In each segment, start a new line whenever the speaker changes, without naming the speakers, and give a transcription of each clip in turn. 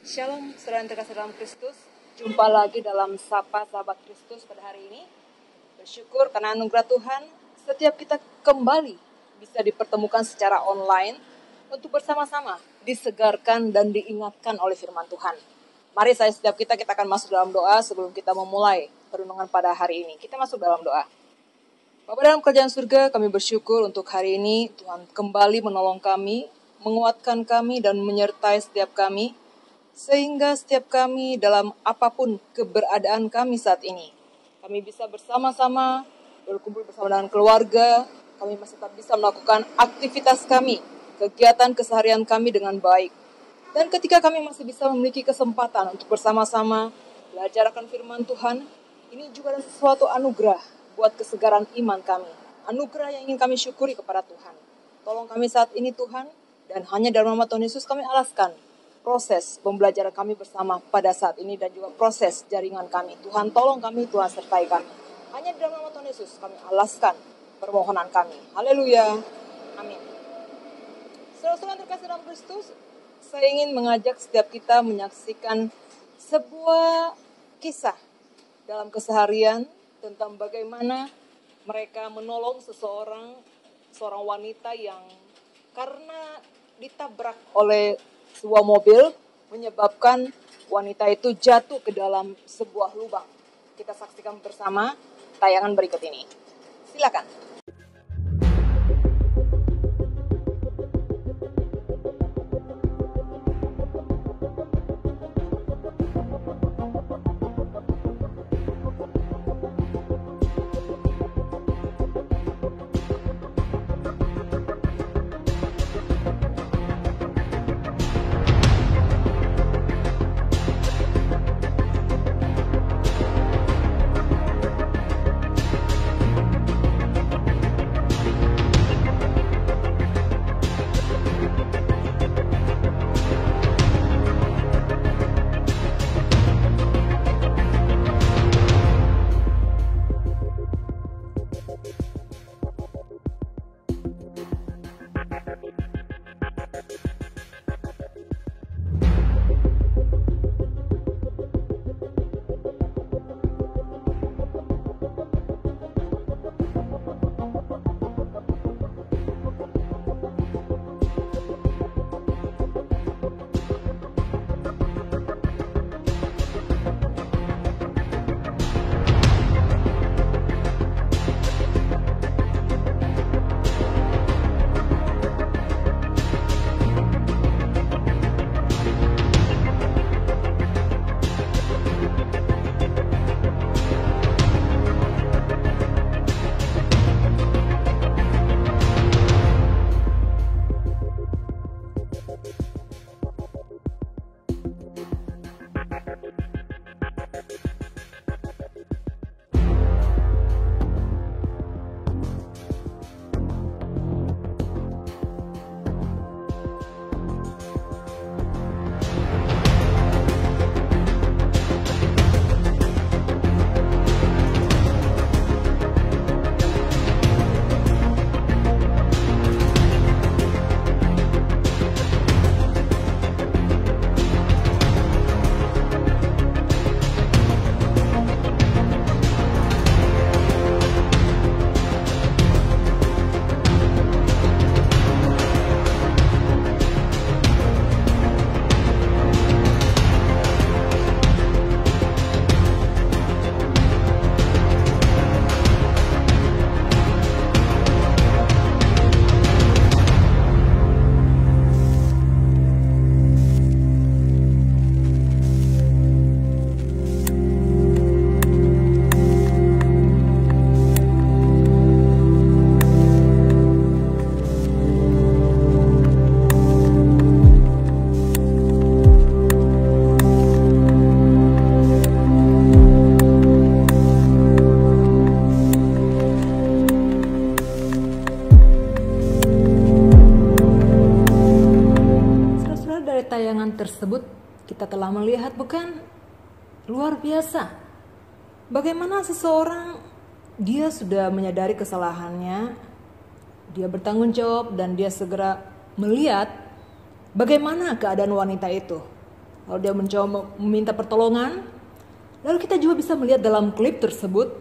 Shalom, saudara yang terkasih dalam Kristus. Jumpa lagi dalam Sapa Sahabat Kristus pada hari ini. Bersyukur karena anugerah Tuhan, setiap kita kembali bisa dipertemukan secara online untuk bersama-sama disegarkan dan diingatkan oleh firman Tuhan. Mari setiap kita akan masuk dalam doa sebelum kita memulai perenungan pada hari ini. Kita masuk dalam doa. Bapa dalam kerajaan surga, kami bersyukur untuk hari ini Tuhan kembali menolong kami, menguatkan kami dan menyertai setiap kami, sehingga setiap kami dalam apapun keberadaan kami saat ini, kami bisa bersama-sama berkumpul bersama dengan keluarga, kami masih tetap bisa melakukan aktivitas kami, kegiatan keseharian kami dengan baik. Dan ketika kami masih bisa memiliki kesempatan untuk bersama-sama belajar akan firman Tuhan, ini juga adalah sesuatu anugerah buat kesegaran iman kami. Anugerah yang ingin kami syukuri kepada Tuhan. Tolong kami saat ini Tuhan, dan hanya dalam nama Tuhan Yesus kami alaskan proses pembelajaran kami bersama pada saat ini dan juga proses jaringan kami. Tuhan tolong kami, Tuhan sertai kami. Hanya di dalam nama Tuhan Yesus kami alaskan permohonan kami. Haleluya. Amin. Saudara-saudara terkasih dalam Kristus, saya ingin mengajak setiap kita menyaksikan sebuah kisah dalam keseharian tentang bagaimana mereka menolong seorang wanita yang karena ditabrak oleh sebuah mobil menyebabkan wanita itu jatuh ke dalam sebuah lubang. Kita saksikan bersama tayangan berikut ini. Silakan. Tayangan tersebut kita telah melihat, bukan? Luar biasa. Bagaimana seseorang dia sudah menyadari kesalahannya, dia bertanggung jawab dan dia segera melihat bagaimana keadaan wanita itu. Lalu dia mencoba meminta pertolongan. Lalu kita juga bisa melihat dalam klip tersebut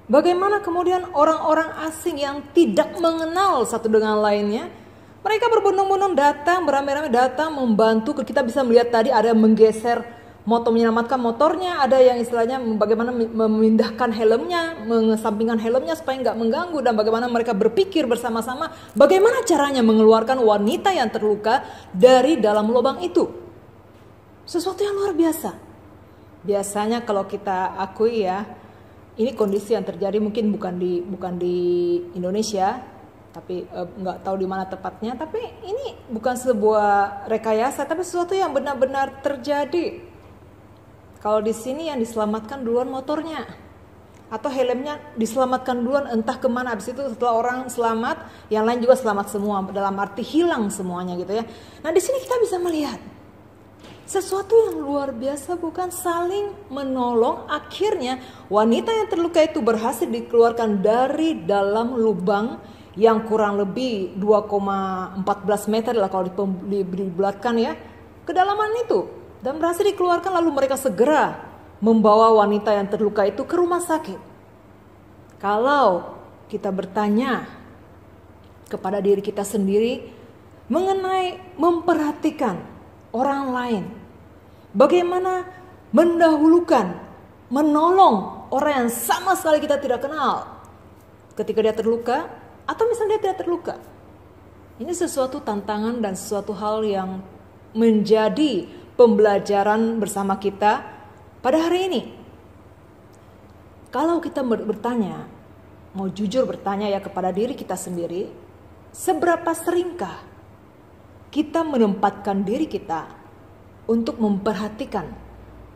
bagaimana kemudian orang-orang asing yang tidak mengenal satu dengan lainnya, mereka berbondong-bondong datang, beramai-ramai datang membantu. Kita bisa melihat tadi ada yang menggeser motor, menyelamatkan motornya, ada yang istilahnya bagaimana memindahkan helmnya, mengesampingkan helmnya supaya nggak mengganggu, dan bagaimana mereka berpikir bersama-sama bagaimana caranya mengeluarkan wanita yang terluka dari dalam lubang itu. Sesuatu yang luar biasa. Biasanya kalau kita akui ya, ini kondisi yang terjadi mungkin bukan di Indonesia, tapi nggak tahu di mana tepatnya. Tapi ini bukan sebuah rekayasa, tapi sesuatu yang benar-benar terjadi. Kalau di sini yang diselamatkan duluan motornya, atau helmnya diselamatkan duluan entah kemana. Habis itu setelah orang selamat, yang lain juga selamat semua. Dalam arti hilang semuanya gitu ya. Nah di sini kita bisa melihat sesuatu yang luar biasa, bukan, saling menolong. Akhirnya wanita yang terluka itu berhasil dikeluarkan dari dalam lubang yang kurang lebih 2,14 meter lah kalau dibulatkan ya, kedalaman itu, dan berhasil dikeluarkan. Lalu mereka segera membawa wanita yang terluka itu ke rumah sakit. Kalau kita bertanya kepada diri kita sendiri mengenai memperhatikan orang lain, bagaimana mendahulukan, menolong orang yang sama sekali kita tidak kenal ketika dia terluka, atau misalnya dia tidak terluka. Ini sesuatu tantangan dan sesuatu hal yang menjadi pembelajaran bersama kita pada hari ini. Kalau kita bertanya, mau jujur bertanya ya kepada diri kita sendiri, seberapa seringkah kita menempatkan diri kita untuk memperhatikan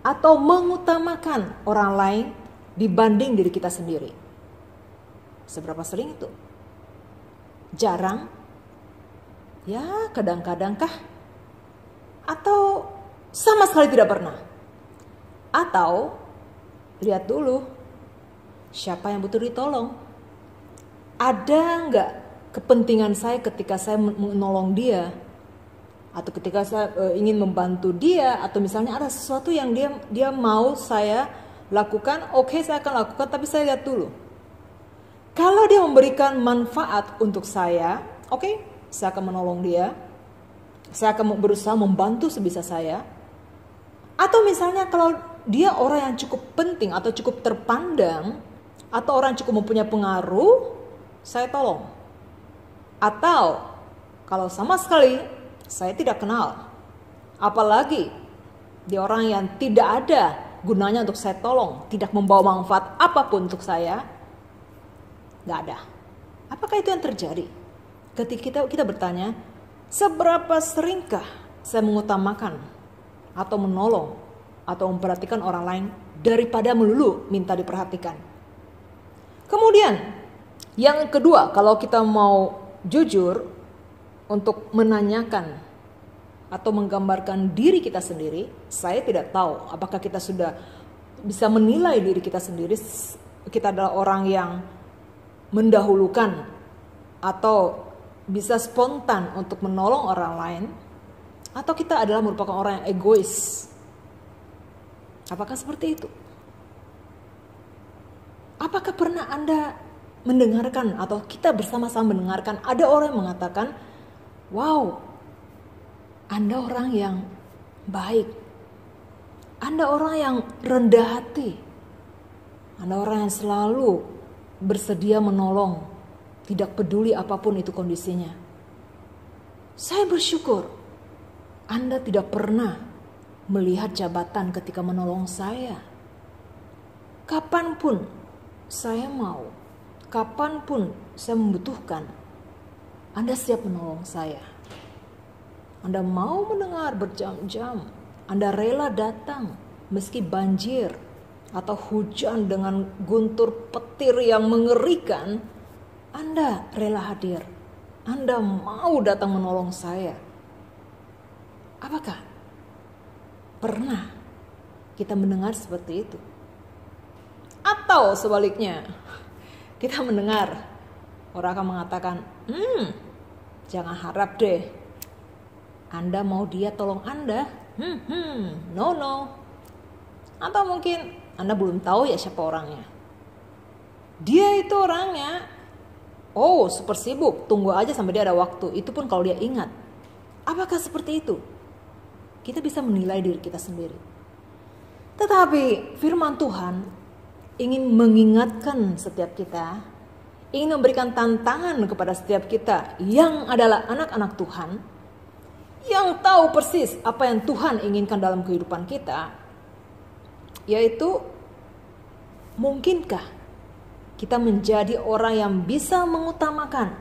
atau mengutamakan orang lain dibanding diri kita sendiri? Seberapa sering itu? Jarang? Ya kadang-kadang kah? Atau sama sekali tidak pernah? Atau lihat dulu siapa yang butuh ditolong. Ada nggak kepentingan saya ketika saya menolong dia? Atau ketika saya ingin membantu dia, atau misalnya ada sesuatu yang dia mau saya lakukan, oke, saya akan lakukan, tapi saya lihat dulu. Kalau dia memberikan manfaat untuk saya, oke, saya akan menolong dia. Saya akan berusaha membantu sebisa saya. Atau misalnya kalau dia orang yang cukup penting atau cukup terpandang, atau orang yang cukup mempunyai pengaruh, saya tolong. Atau kalau sama sekali saya tidak kenal, apalagi dia orang yang tidak ada gunanya untuk saya tolong, tidak membawa manfaat apapun untuk saya, nggak ada. Apakah itu yang terjadi? Ketika kita bertanya, seberapa seringkah saya mengutamakan atau menolong atau memperhatikan orang lain daripada melulu minta diperhatikan? Kemudian yang kedua, kalau kita mau jujur untuk menanyakan atau menggambarkan diri kita sendiri, saya tidak tahu apakah kita sudah bisa menilai diri kita sendiri. Kita adalah orang yang mendahulukan atau bisa spontan untuk menolong orang lain, atau kita adalah merupakan orang yang egois. Apakah seperti itu? Apakah pernah Anda mendengarkan atau kita bersama-sama mendengarkan ada orang yang mengatakan, wow, Anda orang yang baik, Anda orang yang rendah hati, Anda orang yang selalu bersedia menolong, tidak peduli apapun itu kondisinya. Saya bersyukur Anda tidak pernah melihat jabatan ketika menolong saya. Kapanpun saya mau, kapanpun saya membutuhkan, Anda siap menolong saya. Anda mau mendengar berjam-jam, Anda rela datang meski banjir atau hujan dengan guntur petir yang mengerikan, Anda rela hadir. Anda mau datang menolong saya. Apakah pernah kita mendengar seperti itu? Atau sebaliknya, kita mendengar orang akan mengatakan, jangan harap deh Anda mau dia tolong Anda. No. Atau mungkin Anda belum tahu ya siapa orangnya. Dia itu orangnya, super sibuk, tunggu aja sampai dia ada waktu. Itu pun kalau dia ingat. Apakah seperti itu? Kita bisa menilai diri kita sendiri. Tetapi firman Tuhan ingin mengingatkan setiap kita, ingin memberikan tantangan kepada setiap kita yang adalah anak-anak Tuhan, yang tahu persis apa yang Tuhan inginkan dalam kehidupan kita, yaitu mungkinkah kita menjadi orang yang bisa mengutamakan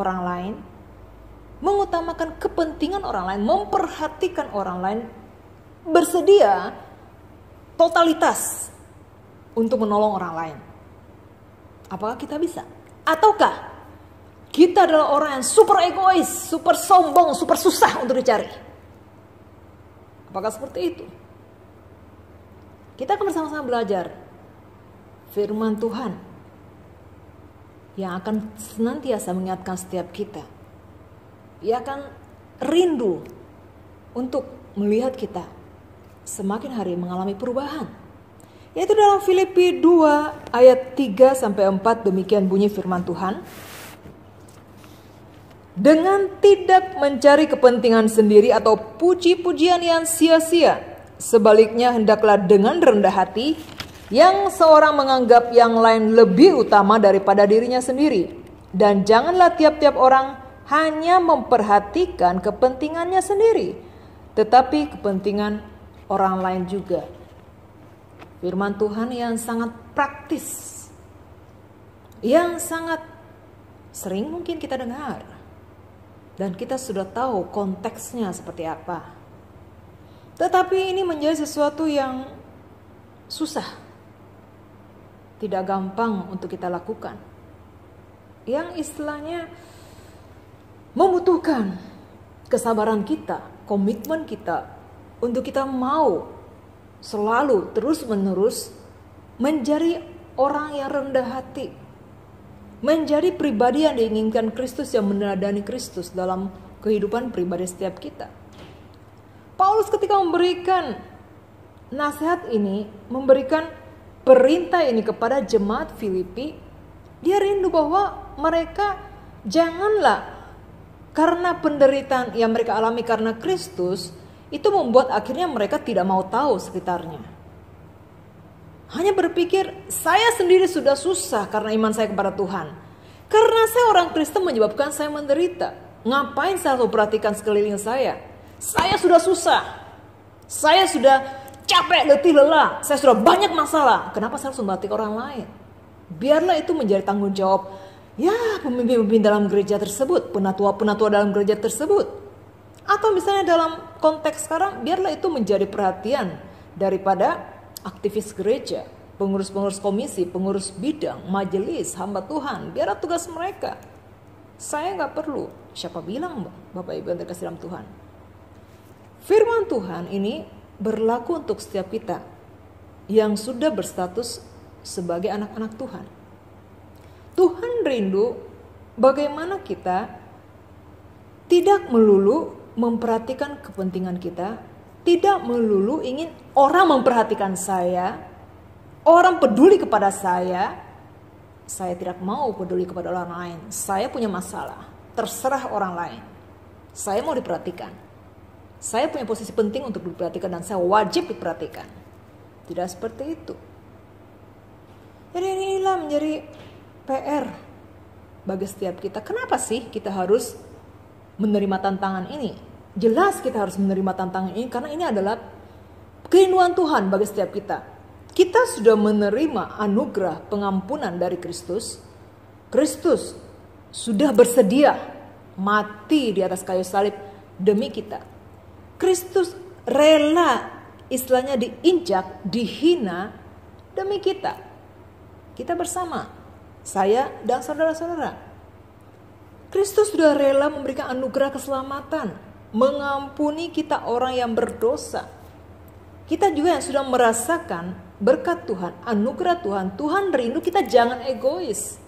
orang lain, mengutamakan kepentingan orang lain, memperhatikan orang lain, bersedia totalitas untuk menolong orang lain. Apakah kita bisa? Ataukah kita adalah orang yang super egois, super sombong, super susah untuk dicari? Apakah seperti itu? Kita akan bersama-sama belajar firman Tuhan yang akan senantiasa mengingatkan setiap kita. Ia akan rindu untuk melihat kita semakin hari mengalami perubahan. Yaitu dalam Filipi 2 ayat 3-4 demikian bunyi firman Tuhan. Dengan tidak mencari kepentingan sendiri atau puji-pujian yang sia-sia. Sebaliknya hendaklah dengan rendah hati yang seorang menganggap yang lain lebih utama daripada dirinya sendiri. Dan janganlah tiap-tiap orang hanya memperhatikan kepentingannya sendiri, tetapi kepentingan orang lain juga. Firman Tuhan yang sangat praktis, yang sangat sering mungkin kita dengar, dan kita sudah tahu konteksnya seperti apa. Tetapi ini menjadi sesuatu yang susah, tidak gampang untuk kita lakukan, yang istilahnya membutuhkan kesabaran kita, komitmen kita, untuk kita mau selalu terus-menerus menjadi orang yang rendah hati, menjadi pribadi yang diinginkan Kristus, yang meneladani Kristus dalam kehidupan pribadi setiap kita. Paulus ketika memberikan nasihat ini, memberikan perintah ini kepada jemaat Filipi, dia rindu bahwa mereka janganlah karena penderitaan yang mereka alami karena Kristus, itu membuat akhirnya mereka tidak mau tahu sekitarnya. Hanya berpikir, saya sendiri sudah susah karena iman saya kepada Tuhan. Karena saya orang Kristen menyebabkan saya menderita. Ngapain saya harus perhatikan sekeliling saya? Saya sudah susah. Saya sudah capek, letih, lelah. Saya sudah banyak masalah. Kenapa saya harus memperhatikan orang lain? Biarlah itu menjadi tanggung jawab pemimpin-pemimpin dalam gereja tersebut, penatua-penatua dalam gereja tersebut. Atau misalnya dalam konteks sekarang, biarlah itu menjadi perhatian daripada aktivis gereja, pengurus-pengurus komisi, pengurus bidang, majelis, hamba Tuhan. Biarlah tugas mereka. Saya gak perlu. Siapa bilang, Bapak Ibu yang terkasih dalam Tuhan? Firman Tuhan ini berlaku untuk setiap kita yang sudah berstatus sebagai anak-anak Tuhan. Tuhan rindu bagaimana kita tidak melulu memperhatikan kepentingan kita, tidak melulu ingin orang memperhatikan saya, orang peduli kepada saya. Saya tidak mau peduli kepada orang lain. Saya punya masalah, terserah orang lain. Saya mau diperhatikan. Saya punya posisi penting untuk diperhatikan dan saya wajib diperhatikan. Tidak seperti itu. Jadi inilah menjadi PR bagi setiap kita. Kenapa sih kita harus menerima tantangan ini? Jelas kita harus menerima tantangan ini karena ini adalah kerinduan Tuhan bagi setiap kita. Kita sudah menerima anugerah pengampunan dari Kristus. Kristus sudah bersedia mati di atas kayu salib demi kita. Kristus rela istilahnya diinjak, dihina demi kita. Kita bersama, saya dan saudara-saudara. Kristus sudah rela memberikan anugerah keselamatan, mengampuni kita orang yang berdosa. Kita juga yang sudah merasakan berkat Tuhan, anugerah Tuhan. Tuhan rindu kita jangan egois.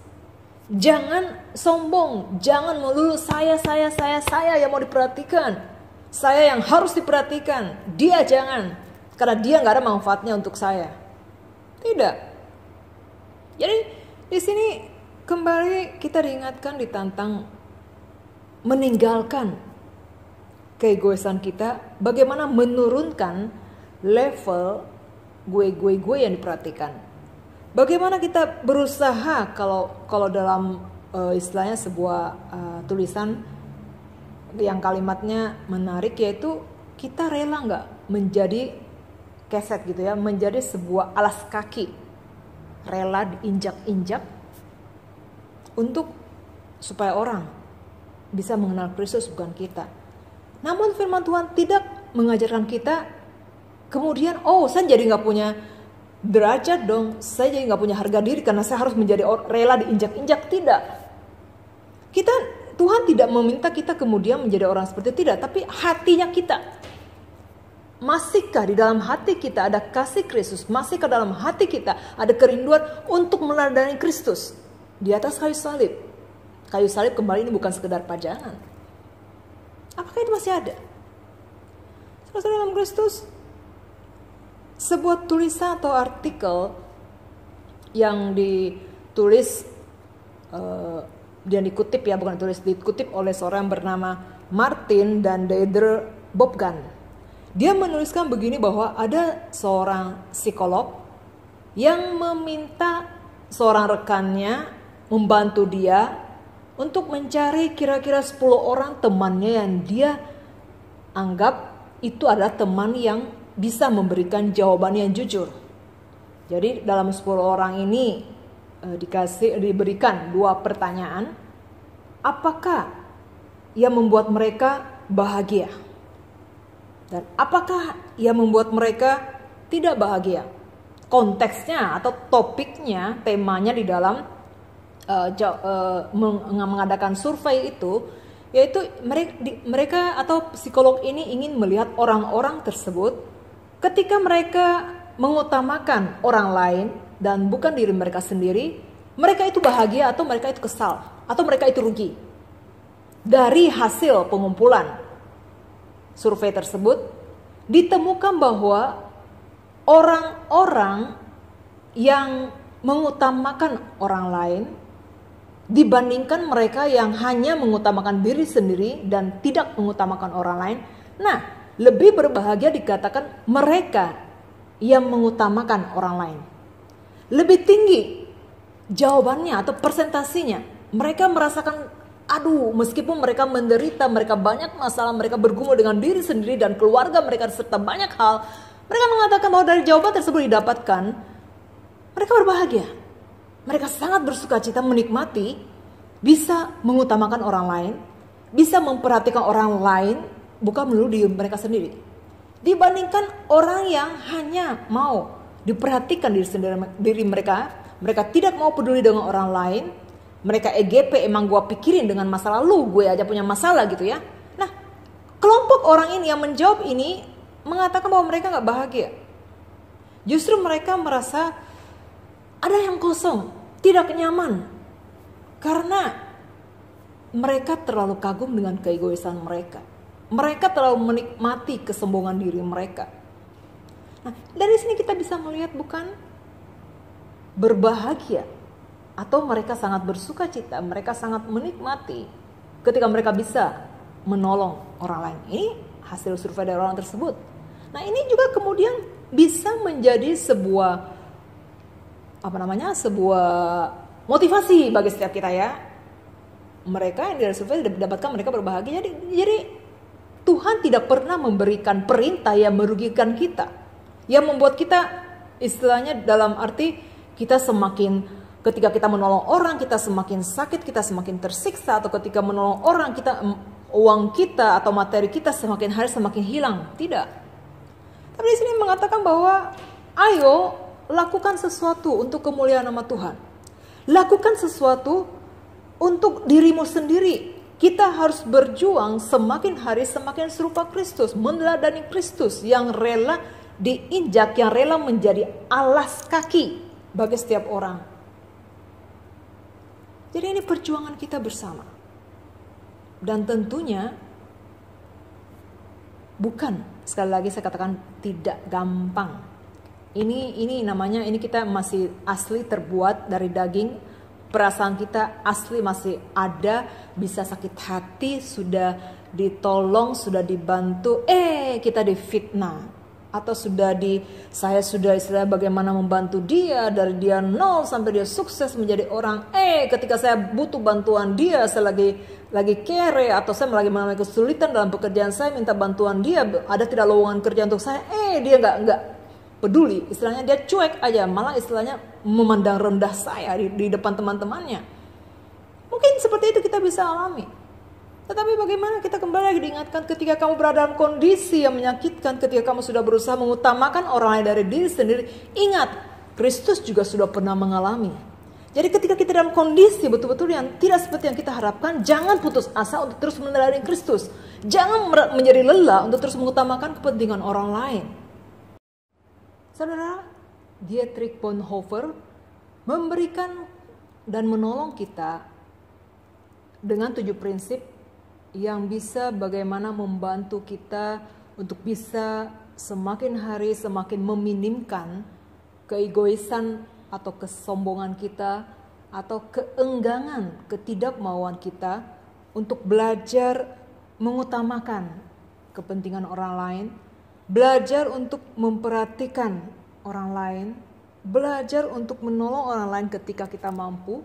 Jangan sombong, jangan melulu saya yang mau diperhatikan. Saya yang harus diperhatikan, dia jangan, karena dia nggak ada manfaatnya untuk saya. Tidak. Jadi di sini kembali kita diingatkan, ditantang meninggalkan keegoisan kita, bagaimana menurunkan level gue yang diperhatikan. Bagaimana kita berusaha kalau dalam istilahnya sebuah tulisan yang kalimatnya menarik, yaitu kita rela nggak menjadi keset gitu ya, menjadi sebuah alas kaki, rela diinjak-injak untuk supaya orang bisa mengenal Kristus, bukan kita. Namun firman Tuhan tidak mengajarkan kita kemudian, saya jadi nggak punya derajat dong, saya jadi nggak punya harga diri karena saya harus menjadi rela diinjak-injak. Tidak. Tuhan tidak meminta kita kemudian menjadi orang seperti itu, tidak. Tapi hatinya kita, masihkah di dalam hati kita ada kasih Kristus? Masihkah dalam hati kita ada kerinduan untuk meneladani Kristus di atas kayu salib? Kayu salib kembali ini bukan sekedar pajangan. Apakah itu masih ada? Saudara dalam Kristus, sebuah tulisan atau artikel yang ditulis dan dikutip ya, bukan tulis, dikutip oleh seorang bernama Martin dan Deidre Bobgan. Dia menuliskan begini, bahwa ada seorang psikolog yang meminta seorang rekannya membantu dia untuk mencari kira-kira 10 orang temannya yang dia anggap itu adalah teman yang bisa memberikan jawaban yang jujur. Jadi dalam 10 orang ini diberikan 2 pertanyaan. Apakah yang membuat mereka bahagia? Dan apakah yang membuat mereka tidak bahagia? Konteksnya atau topiknya, temanya di dalam mengadakan survei itu, yaitu mereka atau psikolog ini ingin melihat orang-orang tersebut ketika mereka mengutamakan orang lain dan bukan diri mereka sendiri, mereka itu bahagia atau mereka itu kesal atau mereka itu rugi. Dari hasil pengumpulan survei tersebut ditemukan bahwa orang-orang yang mengutamakan orang lain dibandingkan mereka yang hanya mengutamakan diri sendiri dan tidak mengutamakan orang lain, lebih berbahagia dikatakan mereka yang mengutamakan orang lain. Lebih tinggi jawabannya atau persentasinya. Mereka merasakan, meskipun mereka menderita, mereka banyak masalah, mereka bergumul dengan diri sendiri dan keluarga mereka serta banyak hal, mereka mengatakan bahwa dari jawaban tersebut didapatkan, mereka berbahagia. Mereka sangat bersuka cita, menikmati, bisa mengutamakan orang lain, bisa memperhatikan orang lain, bukan melulu diri mereka sendiri. Dibandingkan orang yang hanya mau diperhatikan diri mereka, mereka tidak mau peduli dengan orang lain, mereka EGP, emang gue pikirin dengan masa lalu, gue aja punya masalah gitu ya. Nah, kelompok orang ini yang menjawab ini mengatakan bahwa mereka gak bahagia. Justru mereka merasa ada yang kosong, tidak nyaman, karena mereka terlalu kagum dengan keegoisan mereka. Mereka terlalu menikmati kesombongan diri mereka. Nah, dari sini kita bisa melihat bukan berbahagia atau mereka sangat bersuka cita, mereka sangat menikmati ketika mereka bisa menolong orang lain. Ini hasil survei dari orang tersebut. Nah, ini juga kemudian bisa menjadi sebuah sebuah motivasi bagi setiap kita ya. Mereka yang dari survei dapatkan mereka berbahagia. Jadi Tuhan tidak pernah memberikan perintah yang merugikan kita, yang membuat kita istilahnya dalam arti kita semakin, ketika kita menolong orang kita semakin sakit, kita semakin tersiksa, atau ketika menolong orang uang kita atau materi kita semakin hari semakin hilang. Tidak. Tapi di sini mengatakan bahwa ayo lakukan sesuatu untuk kemuliaan nama Tuhan. Lakukan sesuatu untuk dirimu sendiri. Kita harus berjuang semakin hari semakin serupa Kristus, meneladani Kristus yang rela diinjak, yang rela menjadi alas kaki bagi setiap orang. Jadi ini perjuangan kita bersama. Dan tentunya Bukan, sekali lagi saya katakan tidak gampang. Ini namanya, ini kita masih asli terbuat dari daging, perasaan kita asli masih ada, bisa sakit hati, sudah ditolong, sudah dibantu, kita difitnah. Atau saya sudah istilahnya bagaimana membantu dia, dari dia nol sampai dia sukses menjadi orang. Ketika saya butuh bantuan dia, saya lagi kere, atau saya lagi mengalami kesulitan dalam pekerjaan saya, minta bantuan dia, ada tidak lowongan kerja untuk saya, dia nggak peduli, istilahnya dia cuek aja, malah istilahnya memandang rendah saya di depan teman-temannya. Mungkin seperti itu kita bisa alami. Tetapi bagaimana kita kembali lagi diingatkan ketika kamu berada dalam kondisi yang menyakitkan, ketika kamu sudah berusaha mengutamakan orang lain dari diri sendiri, ingat, Kristus juga sudah pernah mengalami. Jadi ketika kita dalam kondisi betul-betul yang tidak seperti yang kita harapkan, jangan putus asa untuk terus meneladani Kristus. Jangan menjadi lelah untuk terus mengutamakan kepentingan orang lain. Saudara, Dietrich Bonhoeffer memberikan dan menolong kita dengan 7 prinsip yang bisa bagaimana membantu kita untuk bisa semakin hari semakin meminimkan keegoisan atau kesombongan kita atau keenggangan, ketidakmauan kita untuk belajar mengutamakan kepentingan orang lain, belajar untuk memperhatikan orang lain, belajar untuk menolong orang lain ketika kita mampu,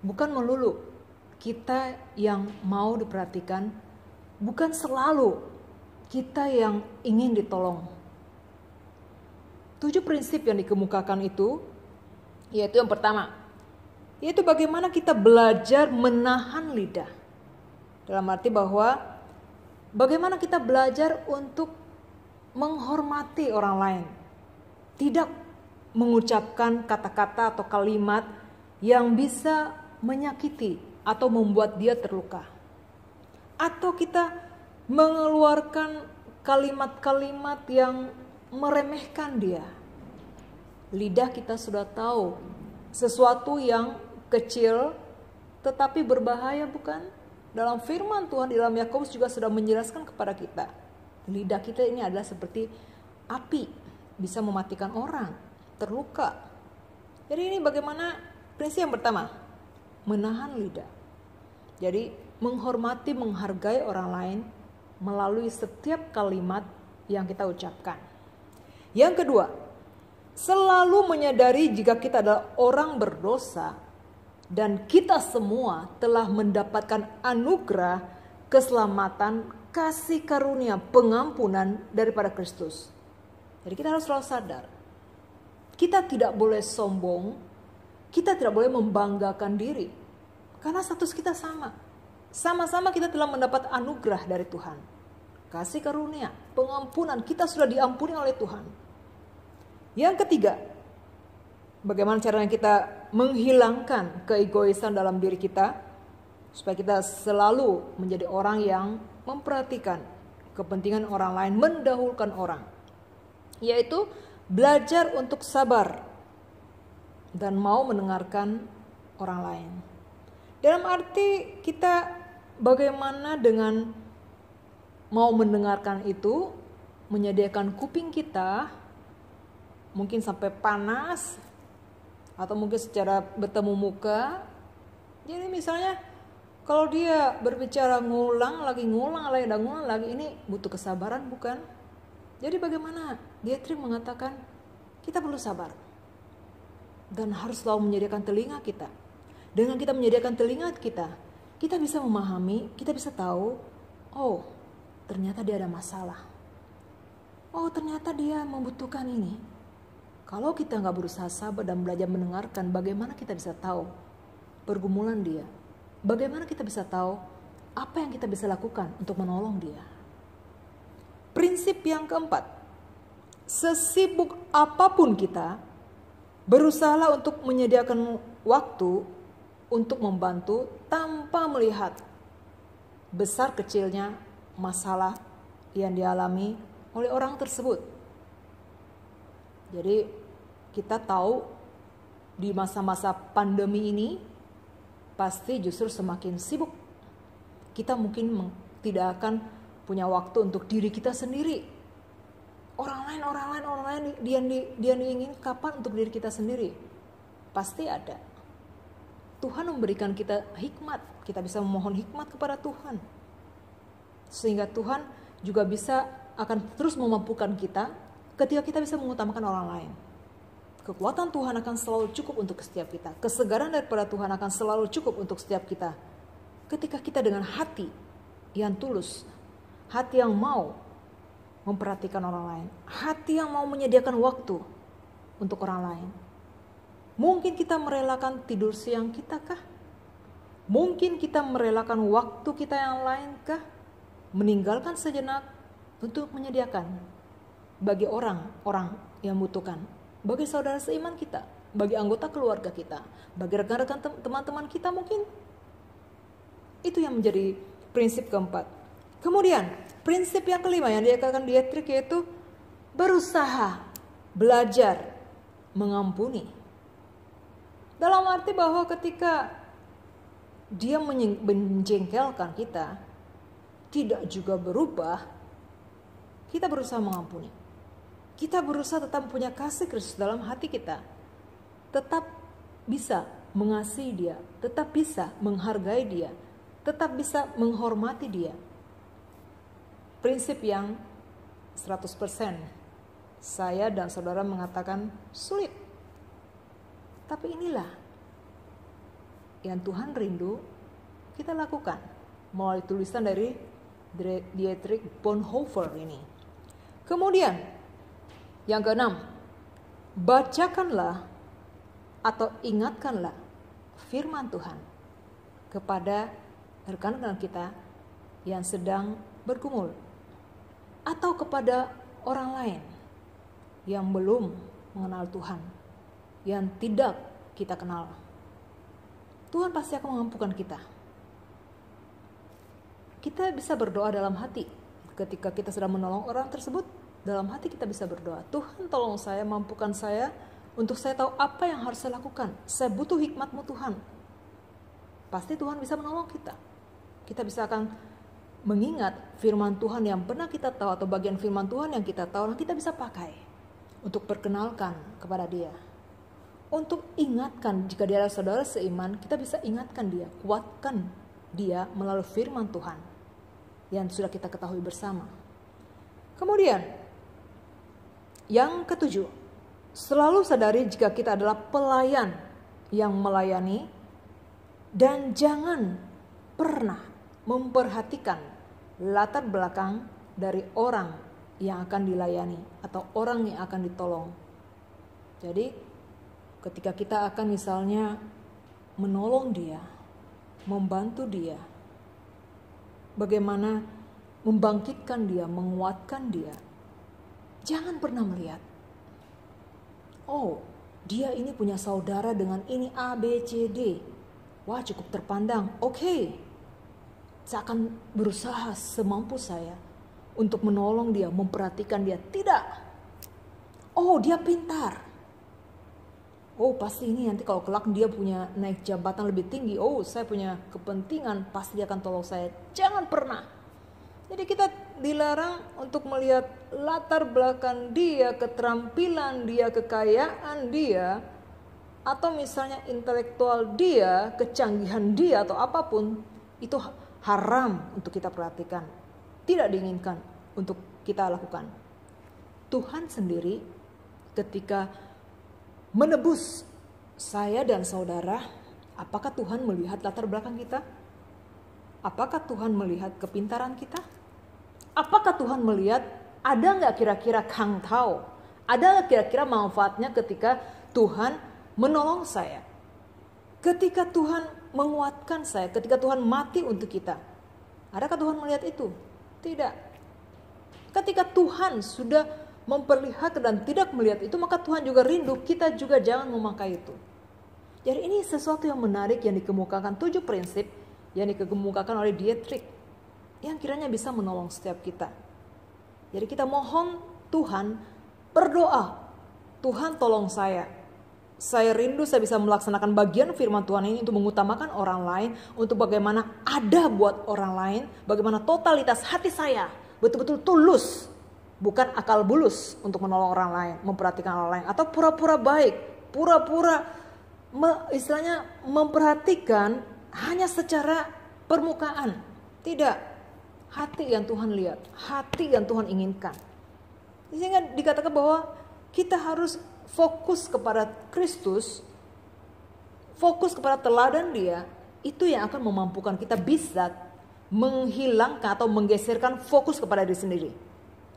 bukan melulu kita yang mau diperhatikan, bukan selalu kita yang ingin ditolong. 7 prinsip yang dikemukakan itu, yaitu yang pertama, yaitu bagaimana kita belajar menahan lidah. Dalam arti bahwa bagaimana kita belajar untuk menghormati orang lain, tidak mengucapkan kata-kata atau kalimat yang bisa menyakiti atau membuat dia terluka. Atau kita mengeluarkan kalimat-kalimat yang meremehkan dia. Lidah kita sudah tahu sesuatu yang kecil tetapi berbahaya, bukan? Dalam firman Tuhan di dalam Yakobus juga sudah menjelaskan kepada kita. Lidah kita ini adalah seperti api, bisa mematikan orang, terluka. Jadi ini bagaimana prinsip yang pertama? Menahan lidah. Jadi menghormati, menghargai orang lain melalui setiap kalimat yang kita ucapkan. Yang kedua, selalu menyadari jika kita adalah orang berdosa dan kita semua telah mendapatkan anugerah, keselamatan, kasih karunia, pengampunan daripada Kristus. Jadi kita harus selalu sadar, kita tidak boleh sombong, kita tidak boleh membanggakan diri. Karena status kita sama. Sama-sama kita telah mendapat anugerah dari Tuhan. Kasih karunia, pengampunan, kita sudah diampuni oleh Tuhan. Yang ketiga, bagaimana caranya kita menghilangkan keegoisan dalam diri kita, supaya kita selalu menjadi orang yang memperhatikan kepentingan orang lain, mendahulukan orang. Yaitu belajar untuk sabar dan mau mendengarkan orang lain. Dalam arti kita bagaimana dengan mau mendengarkan itu, menyediakan kuping kita, mungkin sampai panas, atau mungkin secara bertemu muka. Jadi misalnya kalau dia berbicara ngulang lagi, ini butuh kesabaran, bukan? Jadi bagaimana? Dietrich mengatakan kita perlu sabar. Dan harus selalu menyediakan telinga kita. Dengan kita menyediakan telinga kita, kita bisa memahami, kita bisa tahu, oh ternyata dia ada masalah. Oh ternyata dia membutuhkan ini. Kalau kita gak berusaha sabar dan belajar mendengarkan, bagaimana kita bisa tahu pergumulan dia? Bagaimana kita bisa tahu apa yang kita bisa lakukan untuk menolong dia? Prinsip yang keempat, sesibuk apapun kita, berusahalah untuk menyediakan waktu untuk membantu tanpa melihat besar kecilnya masalah yang dialami oleh orang tersebut. Jadi kita tahu di masa-masa pandemi ini pasti justru semakin sibuk. Kita mungkin tidak akan punya waktu untuk diri kita sendiri. Orang lain dia ingin kapan untuk diri kita sendiri? Pasti ada. Tuhan memberikan kita hikmat. Kita bisa memohon hikmat kepada Tuhan. Sehingga Tuhan juga akan terus memampukan kita ketika kita bisa mengutamakan orang lain. Kekuatan Tuhan akan selalu cukup untuk setiap kita. Kesegaran daripada Tuhan akan selalu cukup untuk setiap kita. Ketika kita dengan hati yang tulus, hati yang mau memperhatikan orang lain, hati yang mau menyediakan waktu untuk orang lain. Mungkin kita merelakan tidur siang kita kah? Mungkin kita merelakan waktu kita yang lain kah? Meninggalkan sejenak untuk menyediakan bagi orang-orang yang membutuhkan, bagi saudara seiman kita, bagi anggota keluarga kita, bagi rekan-rekan teman-teman kita mungkin. Itu yang menjadi prinsip keempat. Kemudian prinsip yang kelima yang dikatakan Dietrich yaitu berusaha belajar mengampuni. Dalam arti bahwa ketika dia menjengkelkan kita, tidak juga berubah, kita berusaha mengampuni. Kita berusaha tetap punya kasih Kristus dalam hati kita. Tetap bisa mengasihi dia, tetap bisa menghargai dia, tetap bisa menghormati dia. Prinsip yang 100% saya dan saudara mengatakan sulit. Tapi inilah yang Tuhan rindu kita lakukan melalui tulisan dari Dietrich Bonhoeffer ini. Kemudian yang keenam, bacakanlah atau ingatkanlah firman Tuhan kepada rekan-rekan kita yang sedang bergumul atau kepada orang lain yang belum mengenal Tuhan, yang tidak kita kenal. Tuhan pasti akan mengampunkan kita. Kita bisa berdoa dalam hati. Ketika kita sedang menolong orang tersebut, dalam hati kita bisa berdoa, Tuhan tolong saya, mampukan saya untuk saya tahu apa yang harus saya lakukan. Saya butuh hikmat-Mu Tuhan. Pasti Tuhan bisa menolong kita. Kita bisa akan mengingat firman Tuhan yang pernah kita tahu atau bagian firman Tuhan yang kita tahu, dan kita bisa pakai untuk perkenalkan kepada dia. Untuk ingatkan, jika dia adalah saudara seiman, kita bisa ingatkan dia, kuatkan dia melalui firman Tuhan yang sudah kita ketahui bersama. Kemudian, yang ketujuh, selalu sadari jika kita adalah pelayan yang melayani, dan jangan pernah memperhatikan latar belakang dari orang yang akan dilayani atau orang yang akan ditolong. Jadi ketika kita akan misalnya menolong dia, membantu dia, bagaimana membangkitkan dia, menguatkan dia, jangan pernah melihat, oh dia ini punya saudara dengan ini A, B, C, D, wah cukup terpandang, oke. Saya akan berusaha semampu saya untuk menolong dia, memperhatikan dia. Tidak. Oh, dia pintar. Oh, pasti ini nanti kalau kelak dia punya naik jabatan lebih tinggi. Oh, saya punya kepentingan, pasti dia akan tolong saya. Jangan pernah. Jadi kita dilarang untuk melihat latar belakang dia, keterampilan dia, kekayaan dia, atau misalnya intelektual dia, kecanggihan dia atau apapun. Itu haram untuk kita perhatikan, tidak diinginkan untuk kita lakukan. Tuhan sendiri ketika menebus saya dan saudara, apakah Tuhan melihat latar belakang kita? Apakah Tuhan melihat kepintaran kita? Apakah Tuhan melihat ada nggak kira-kira kang tau? Ada nggak kira-kira manfaatnya ketika Tuhan menolong saya? Ketika Tuhan menguatkan saya, ketika Tuhan mati untuk kita. Adakah Tuhan melihat itu? Tidak. Ketika Tuhan sudah memperlihatkan dan tidak melihat itu, maka Tuhan juga rindu, kita juga jangan memakai itu. Jadi ini sesuatu yang menarik yang dikemukakan, 7 prinsip yang dikemukakan oleh Dietrich, yang kiranya bisa menolong setiap kita. Jadi kita mohon Tuhan, berdoa, Tuhan tolong saya. Saya rindu saya bisa melaksanakan bagian firman Tuhan ini untuk mengutamakan orang lain, untuk bagaimana ada buat orang lain, bagaimana totalitas hati saya betul-betul tulus, bukan akal bulus untuk menolong orang lain, memperhatikan orang lain, atau pura-pura baik, pura-pura istilahnya memperhatikan hanya secara permukaan. Tidak, hati yang Tuhan lihat, hati yang Tuhan inginkan. Sehingga dikatakan bahwa kita harus fokus kepada Kristus, fokus kepada teladan Dia, itu yang akan memampukan kita bisa menghilangkan atau menggeserkan fokus kepada diri sendiri.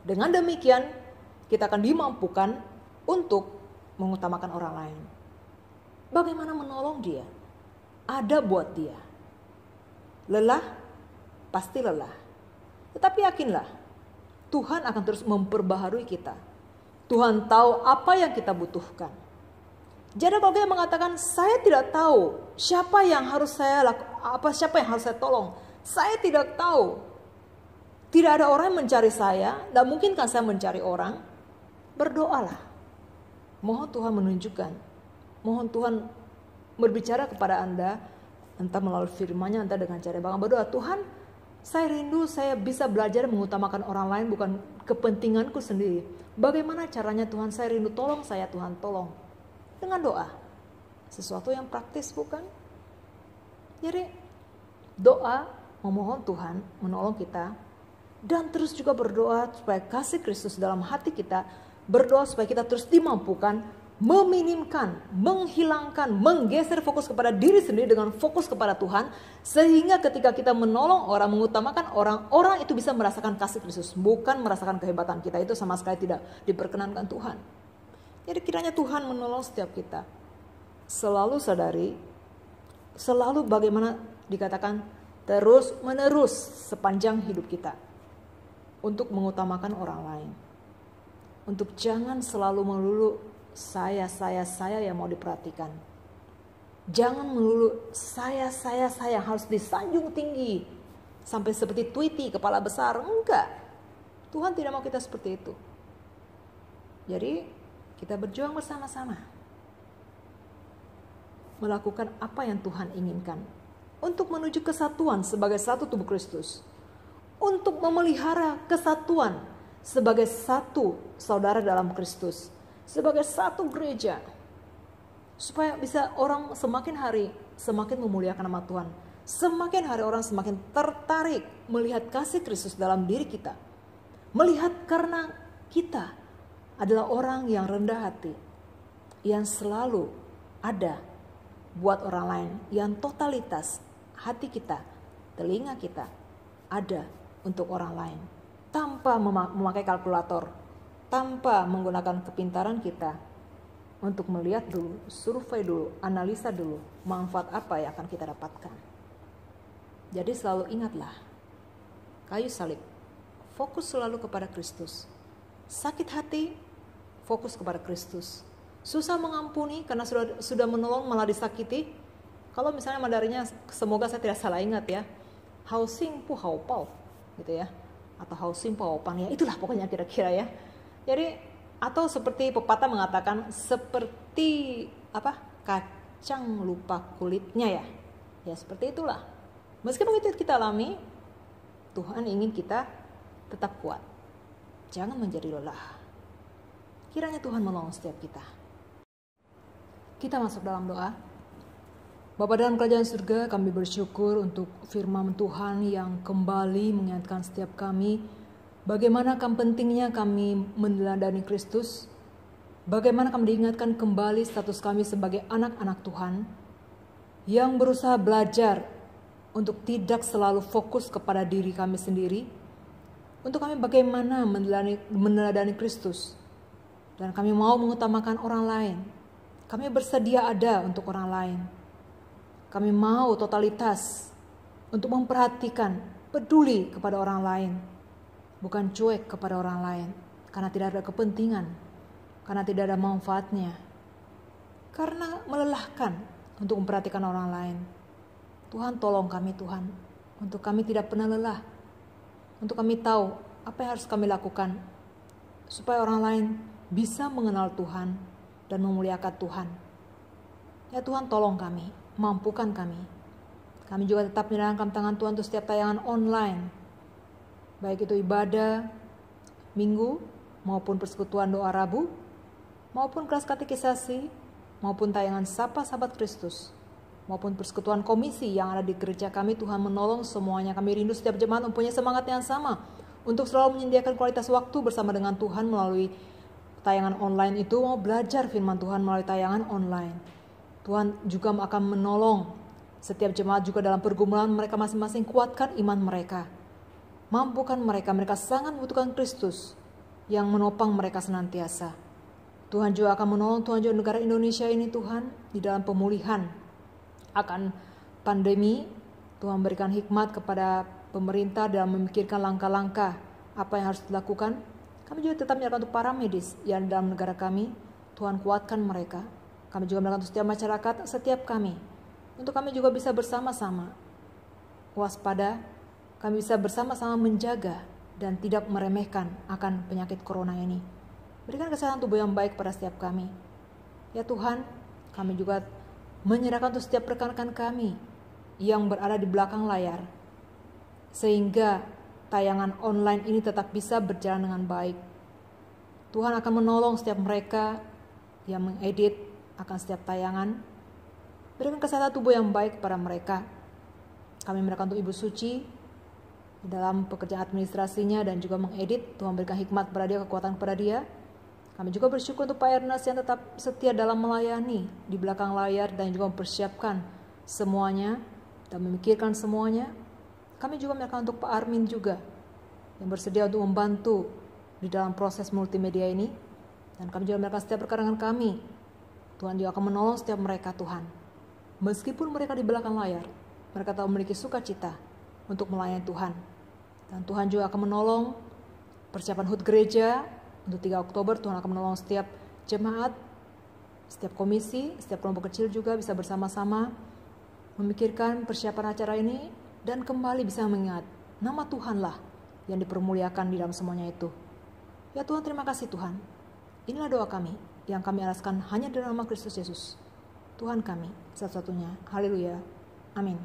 Dengan demikian, kita akan dimampukan untuk mengutamakan orang lain. Bagaimana menolong dia? Ada buat dia. Lelah? Pasti lelah. Tetapi yakinlah, Tuhan akan terus memperbaharui kita. Tuhan tahu apa yang kita butuhkan. Jadi kalau kita mengatakan saya tidak tahu siapa yang harus saya siapa yang harus saya tolong, saya tidak tahu. Tidak ada orang yang mencari saya, dan mungkinkah saya mencari orang? Berdoalah. Mohon Tuhan menunjukkan. Mohon Tuhan berbicara kepada Anda, entah melalui firman-Nya, entah dengan cara bahkan berdoa. Tuhan, saya rindu saya bisa belajar mengutamakan orang lain, bukan kepentinganku sendiri. Bagaimana caranya Tuhan? Saya rindu, tolong saya Tuhan, tolong. Dengan doa. Sesuatu yang praktis bukan? Jadi doa memohon Tuhan menolong kita. Dan terus juga berdoa supaya kasih Kristus dalam hati kita. Berdoa supaya kita terus dimampukan meminimkan, menghilangkan, menggeser fokus kepada diri sendiri dengan fokus kepada Tuhan. Sehingga ketika kita menolong orang, mengutamakan orang, orang itu bisa merasakan kasih Kristus. Bukan merasakan kehebatan kita, itu sama sekali tidak diperkenankan Tuhan. Jadi kiranya Tuhan menolong setiap kita. Selalu sadari, selalu bagaimana dikatakan terus menerus sepanjang hidup kita. Untuk mengutamakan orang lain. Untuk jangan selalu melulu saya yang mau diperhatikan. Jangan melulu saya harus disanjung tinggi. Sampai seperti Tweety, kepala besar. Enggak. Tuhan tidak mau kita seperti itu. Jadi kita berjuang bersama-sama. Melakukan apa yang Tuhan inginkan. Untuk menuju kesatuan sebagai satu tubuh Kristus. Untuk memelihara kesatuan sebagai satu saudara dalam Kristus. Sebagai satu gereja. Supaya bisa orang semakin hari semakin memuliakan nama Tuhan. Semakin hari orang semakin tertarik melihat kasih Kristus dalam diri kita. Melihat karena kita adalah orang yang rendah hati. Yang selalu ada buat orang lain. Yang totalitas hati kita, telinga kita ada untuk orang lain. Tanpa memakai kalkulator. Tanpa menggunakan kepintaran kita. Untuk melihat dulu, survei dulu, analisa dulu. Manfaat apa yang akan kita dapatkan. Jadi selalu ingatlah. Kayu salib. Fokus selalu kepada Kristus. Sakit hati. Fokus kepada Kristus. Susah mengampuni karena sudah menolong malah disakiti. Kalau misalnya madarinya, semoga saya tidak salah ingat ya. Hao Xing Pu Hao Pao. Gitu ya, atau Hao Xing Pu Hao Pan, ya itulah pokoknya kira-kira ya. Jadi atau seperti pepatah mengatakan seperti apa, kacang lupa kulitnya ya. Ya seperti itulah. Meskipun itu kita alami, Tuhan ingin kita tetap kuat. Jangan menjadi lelah. Kiranya Tuhan menolong setiap kita. Kita masuk dalam doa. Bapa dalam kerajaan surga, kami bersyukur untuk firman Tuhan yang kembali mengingatkan setiap kami bagaimana pentingnya kami meneladani Kristus, bagaimana kami diingatkan kembali status kami sebagai anak-anak Tuhan yang berusaha belajar untuk tidak selalu fokus kepada diri kami sendiri, untuk kami bagaimana meneladani Kristus, dan kami mau mengutamakan orang lain. Kami bersedia ada untuk orang lain. Kami mau totalitas untuk memperhatikan, peduli kepada orang lain. Bukan cuek kepada orang lain. Karena tidak ada kepentingan. Karena tidak ada manfaatnya. Karena melelahkan untuk memperhatikan orang lain. Tuhan tolong kami Tuhan. Untuk kami tidak pernah lelah. Untuk kami tahu apa yang harus kami lakukan. Supaya orang lain bisa mengenal Tuhan dan memuliakan Tuhan. Ya Tuhan, tolong kami, mampukan kami. Kami juga tetap menyerahkan tangan Tuhan untuk setiap tayangan online, baik itu ibadah minggu, maupun persekutuan doa Rabu, maupun kelas katekisasi, maupun tayangan Sapa Sahabat Kristus, maupun persekutuan komisi yang ada di gereja kami. Tuhan menolong semuanya. Kami rindu setiap jemaat mempunyai semangat yang sama untuk selalu menyediakan kualitas waktu bersama dengan Tuhan melalui tayangan online itu, mau belajar firman Tuhan melalui tayangan online. Tuhan juga akan menolong setiap jemaat juga dalam pergumulan mereka masing-masing. Kuatkan iman mereka, mampukan mereka, mereka sangat membutuhkan Kristus yang menopang mereka senantiasa. Tuhan juga akan menolong Tuhan juga negara Indonesia ini Tuhan di dalam pemulihan akan pandemi. Tuhan berikan hikmat kepada pemerintah dalam memikirkan langkah-langkah apa yang harus dilakukan. Kami juga tetap menyerahkan untuk para medis yang dalam negara kami. Tuhan kuatkan mereka. Kami juga menyerahkan untuk setiap masyarakat, setiap kami. Untuk kami juga bisa bersama-sama waspada, kami bisa bersama-sama menjaga dan tidak meremehkan akan penyakit corona ini. Berikan kesehatan tubuh yang baik pada setiap kami. Ya Tuhan, kami juga menyerahkan untuk setiap rekan-rekan kami yang berada di belakang layar, sehingga tayangan online ini tetap bisa berjalan dengan baik. Tuhan akan menolong setiap mereka yang mengedit akan setiap tayangan. Berikan kesehatan tubuh yang baik pada mereka. Kami menyerahkan untuk Ibu Suci dalam pekerjaan administrasinya dan juga mengedit. Tuhan berikan hikmat pada dia, kekuatan kepada dia. Kami juga bersyukur untuk Pak Ernest yang tetap setia dalam melayani di belakang layar dan juga mempersiapkan semuanya dan memikirkan semuanya. Kami juga menyerahkan untuk Pak Armin juga yang bersedia untuk membantu di dalam proses multimedia ini. Dan kami juga menyerahkan setiap rekan-rekan kami. Tuhan juga akan menolong setiap mereka Tuhan. Meskipun mereka di belakang layar, mereka tahu memiliki sukacita untuk melayani Tuhan. Dan Tuhan juga akan menolong persiapan HUT gereja untuk 3 Oktober. Tuhan akan menolong setiap jemaat, setiap komisi, setiap kelompok kecil juga bisa bersama-sama memikirkan persiapan acara ini dan kembali bisa mengingat nama Tuhanlah yang dipermuliakan di dalam semuanya itu. Ya Tuhan, terima kasih Tuhan. Inilah doa kami yang kami alaskan hanya dalam nama Kristus Yesus, Tuhan kami satu-satunya. Haleluya. Amin.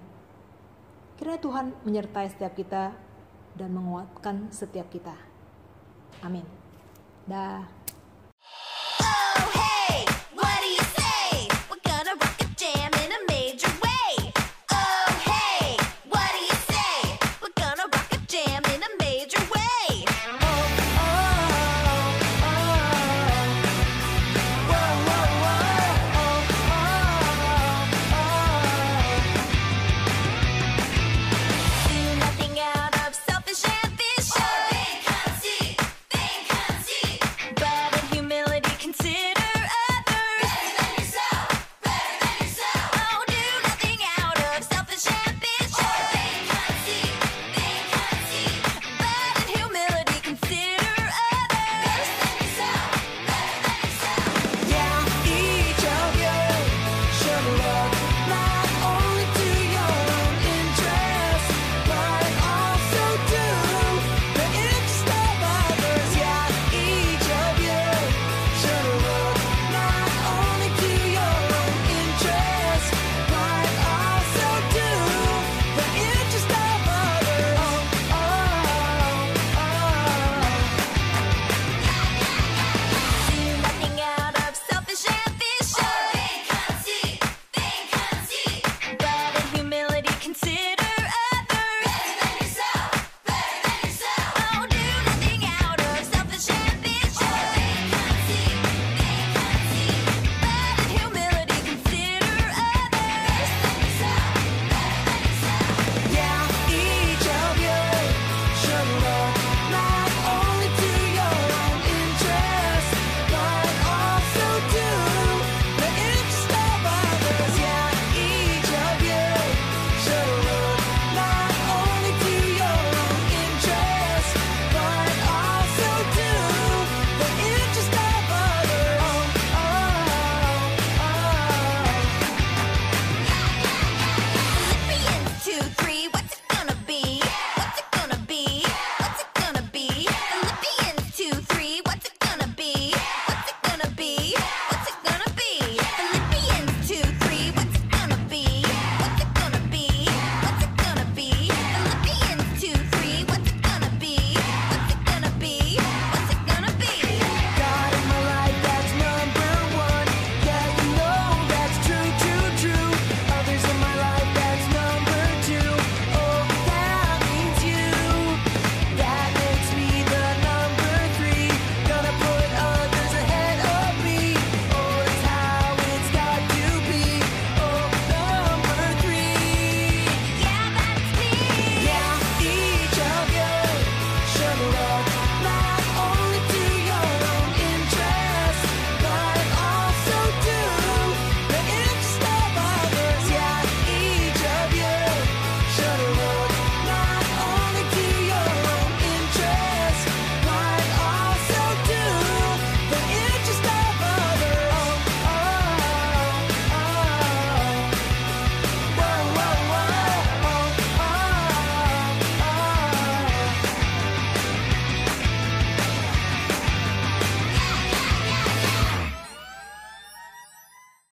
Kiranya Tuhan menyertai setiap kita dan menguatkan setiap kita. Amin. Dah.